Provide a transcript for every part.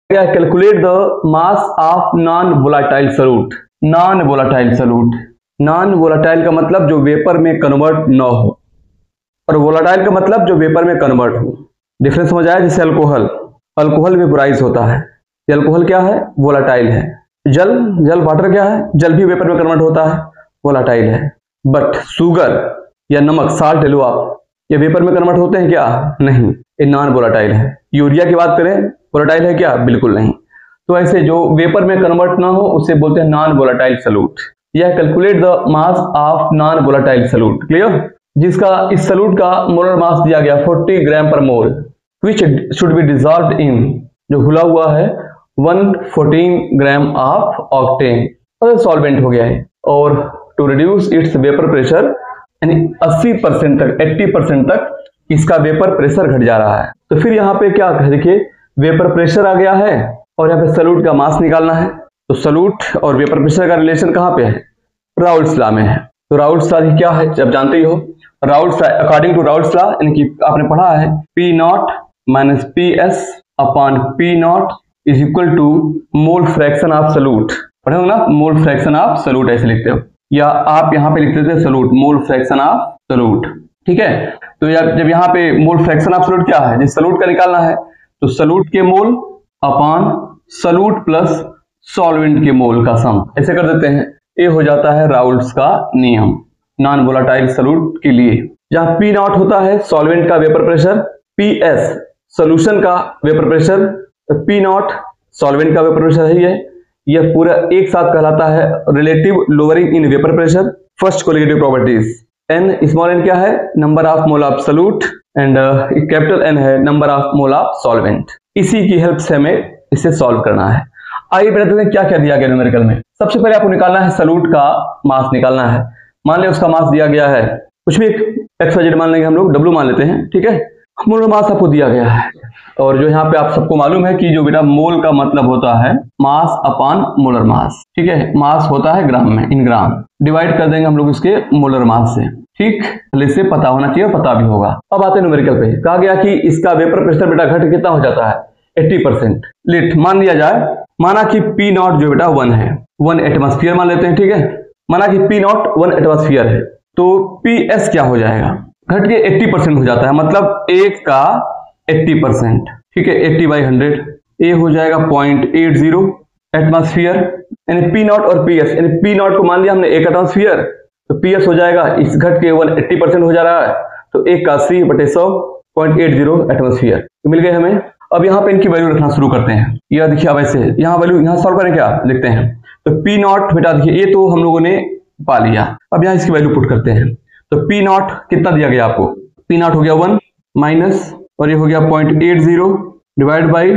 Calculate the mass of non volatile solute. Non volatile solute, non volatile का मतलब जो vapour में convert न हो, और वोलाटाइल का मतलब जो वेपर में कन्वर्ट हो। डिफरेंस समझ आया? जैसे अल्कोहल, अल्कोहल वेपोराइज होता है, अल्कोहल क्या है? वोलाटाइल है। जल वाटर क्या है? जल भी वेपर में कन्वर्ट होता है, वोलाटाइल है। बट शुगर या नमक, साल्ट ले लो आप, ये वेपर में कन्वर्ट होते हैं क्या? नहीं, ये नॉन वोलाटाइल है। यूरिया की बात करें, वोलाटाइल है क्या? बिल्कुल नहीं। तो ऐसे जो वेपर में कन्वर्ट ना हो उसे बोलते हैं नॉन वोलाटाइल सॉल्यूट। यह calculate the mass of non volatile solute. Clear? जिसका इस सॉल्यूट का मोलर मास दिया गया 40 ग्राम पर mole, which should be dissolved in, जो घुला हुआ है 114 ग्राम ऑफ ऑक्टेन, और सॉल्वेंट हो गया है। और to reduce its vapour pressure, यानी 80% तक, 80% तक इसका वेपर प्रेशर घट जा रहा है। तो फिर यहाँ पे क्या है, देखिए वेपर प्रेशर आ गया है और यहाँ पे सॉल्यूट का मास निकालना है। तो सॉल्यूट और वेपर प्रेशर का रिलेशन कहाँ पे है? राउल्ट्स लॉ में है। तो राउल्ट्स लॉ क्या है जब जानते ही हो। Raoult's law, according to Raoult's law, यानी कि आपने पढ़ा है P naught minus P S upon P naught is equal to mole fraction of solute. पढ़े हो ना, मोल फ्रैक्शन ऑफ सॉल्यूट ऐसे लिखते हो, या आप यहाँ पे लिखते थे solute, mole fraction of solute. ठीक है, तो जब यहाँ पे मोल फ्रैक्शन ऑफ सॉल्यूट क्या है, जिस सॉल्यूट का निकालना है, तो सॉल्यूट के mole upon solute plus solvent के मोल का सम, ऐसे कर देते हैं। ये हो जाता है राउल्ट्स का नियम नॉन वोलाटाइल सॉल्यूट के लिए। जहां पी नॉट होता है सॉल्वेंट का vapour pressure, P S solution का vapour pressure, P naught solvent का वेपर प्रेशर है। यह पूरा एक साथ कहलाता है relative lowering in vapour pressure. First colligative properties, N small N क्या है? Number of mole of solute, and capital N है number of mole of solvent. इसी की हेल्प से हमें इसे सॉल्व करना है। आइए बताते हैं क्या क्या दिया गया न्यूमेरिकल में। सबसे पहले आपको निकालना है सॉल्यूट का मास निकालना है। मान लिया उसका मास दिया गया है, कुछ भी एक एक्स मान लेंगे हम लोग, डब्ल्यू मान लेते हैं, ठीक है। मोलर मास आपको दिया गया है, और जो यहाँ पे आप सबको मालूम है कि जो बेटा मोल का मतलब होता है मास अपॉन मोलर मास, ठीक है। मास होता है ग्राम में, इन ग्राम डिवाइड कर देंगे हम लोग इसके मोलर मास से, ठीक। इससे पता होना चाहिए, पता भी होगा। अब आते हैं न्यूमेरिकल पे। कहा गया कि इसका वेपर प्रेशर बेटा घट कितना हो जाता है? 80%। लिट मान लिया जाए, माना कि पी नॉट जो बेटा 1 है, 1 एटमॉस्फेयर मान लेते हैं, ठीक है। माना कि पी नॉट 1 एटमॉस्फेयर है, तो पी एस क्या हो जाएगा? घट के 80% हो जाता है, मतलब 1 का 80%, ठीक है। 80/100 ए हो जाएगा 0.80 एटमॉस्फेयर, यानी पी नॉट और पी एस, यानी पी नॉट को मान लिया हमने 1 एटमॉस्फेयर, तो पी एस हो जाएगा, इस घट के 80% हो जा रहा है, तो 1 का 80/100 0.80 एटमॉस्फेयर तो मिल गए हमें। अब यहाँ पे इनकी वैल्यू रखना शुरू करते हैं। यह देखिए, अब ऐसे यहाँ वैल्यू, यहाँ सॉल्व करें, क्या लिखते हैं? तो पी नॉट बेटा देखिए, ये तो हम लोगों ने पा लिया, अब यहाँ इसकी वैल्यू पुट करते हैं। तो पी नॉट कितना दिया गया आपको? पी नॉट हो गया 1 माइनस, और ये हो गया 0.80 डिवाइड बाई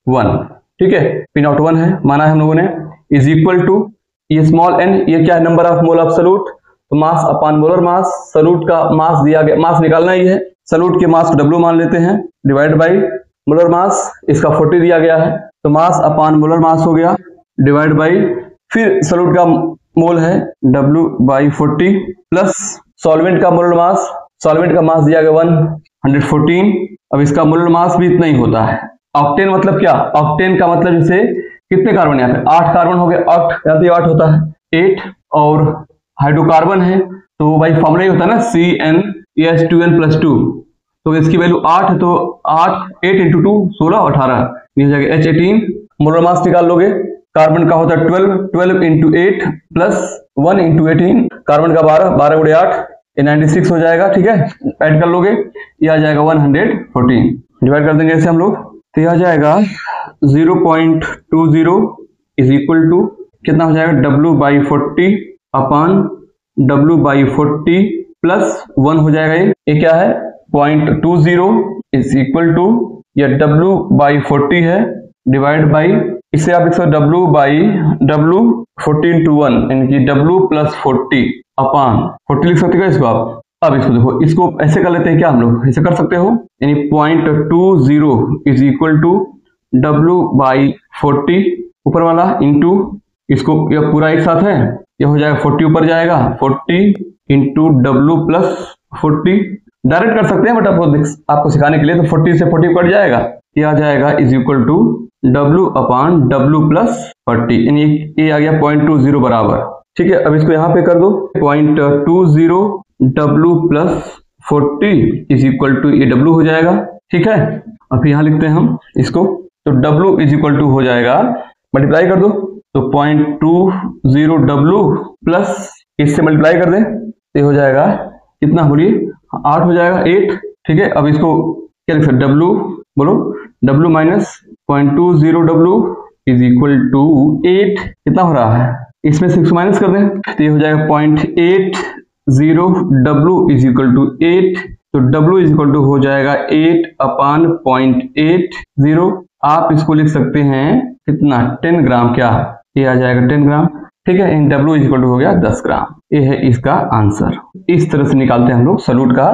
1, ठीक है। पी नॉट 1 है, माना है हम लोगों ने, इज इक्वल टू ये स्मॉल एन, ये क्या है? Number of mole of solute, तो mass upon molar mass. Solute का मास दिया गया, मास निकालना ही है, सॉल्यूट के मास को डब्ल्यू मान लेते हैं, डिवाइड बाई मोलर मास, इसका 40 दिया गया है, तो मास अपॉन मोलर मास हो गया, डिवाइड बाई, फिर सॉल्यूट का मोल है W/40 प्लस सॉल्वेंट का मोलर मास, सॉल्वेंट का मास दिया गया 114। अब इसका मोलर मास भी इतना ही होता है। ऑक्टेन मतलब क्या? ऑक्टेन का मतलब जैसे कितने कार्बन यहाँ पे? 8 कार्बन हो गए, 8 यहाँ पे 8 होता है 8, और हाइड्रोकार्बन है तो भाई फॉर्मूला ही होता है ना CnH2n+2, तो इसकी वैल्यू 8 है, तो 8 × 2 16 और 18 ये हो जाएगा H18। मोलर मास निकाल लोगे, कार्बन का होता है 12 × 8 प्लस 1 × 18, कार्बन का 12 × 8 ये 96 हो जाएगा, ठीक है। ऐड कर लोगे, ये आ जाएगा 114, डिवाइड कर देंगे ऐसे हम लोग, तो ये आ जाएगा 0.20 इज इक्वल टू कितना हो जाएगा? W/40 अपॉन W/40 प्लस 1 हो जाएगा, ये क्या है? 0.20 इज इक्वल टू, ये W/40 है, डिवाइड बाई, इसे आप लिख सकते W 14 to 1, यानी कि W + 40 अपॉन 40 लिख सकते हो इसको आप। अब इसको देखो, इसको ऐसे कर लेते हैं क्या हम लोग? ऐसे कर सकते हो, यानी 0.20 इज इक्वल टू W/40 ऊपर वाला इंटू इसको, यह पूरा एक साथ है, यह हो जाएगा 40 ऊपर जाएगा, 40 इंटू W + 40। डायरेक्ट कर सकते हैं, बट आपको सिखाने के लिए तो 40 से 40 कट जाएगा, यह आ जाएगा is equal to W upon W plus 40, यानी ये आ गया 0.20 बराबर। ठीक है, अब इसको यहाँ पे कर दो, 0.20 W plus 40 is equal to ये W हो जाएगा। ठीक है, अब फिर यहाँ लिखते हैं हम इसको, तो W इज इक्वल टू हो जाएगा, मल्टीप्लाई कर दो, तो 0.20 W प्लस इससे मल्टीप्लाई कर दें तो हो जाएगा कितना, बोलिए 8 हो जाएगा, 8। ठीक है, अब इसको क्या लिख सकते, W बोलो, W minus 0.20 W is equal to 8, कितना हो रहा है, इसमें 6 माइनस कर दें तो ये हो जाएगा 0.80 W इज इक्वल टू 8, तो W इज इक्वल टू हो जाएगा 8 अपान 0.80। आप इसको लिख सकते हैं कितना, 10 ग्राम, क्या ये आ जाएगा 10 ग्राम। ठीक है, इन W इज इक्वल टू हो गया 10 ग्राम। ये है इसका आंसर। इस तरह से निकालते हैं हम लोग सॉल्यूट का